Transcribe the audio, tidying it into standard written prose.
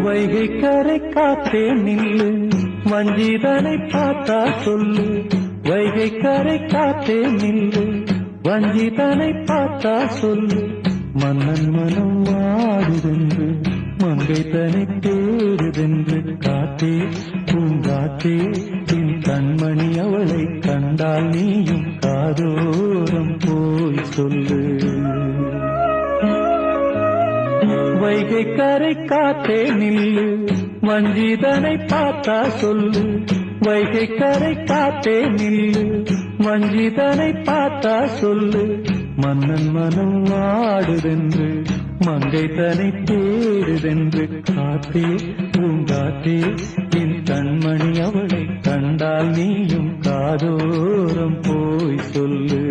வைகை கரை காத்தே நில்லு, வஞ்சிதனை பார்த்தா சொல்லு. வைகை கரை காத்தே நில்லு, வஞ்சிதனை பார்த்தா சொல்லு. மன்னன் மனம் வாடுதென்று, மங்கை தனை தேடுதென்று. காத்தே பூங்காத்தே, என் கண்மணி அவளை கண்டால் நீயும் காதோரம் போய் சொல்லு. வைகை கரை காத்தே நில்லு, வஞ்சிதனை பார்த்தா சொல்லு. வைகை கரை காத்தே நில்லு, வஞ்சிதனை பார்த்தா சொல்லு. மன்னன் மனம் வாடுதென்று, மங்கை தனை தேடுதென்று. காத்தே பூங்காத்தே, என் கண்மணி அவளை கண்டால் நீயும் காதோரம் போய் சொல்லு.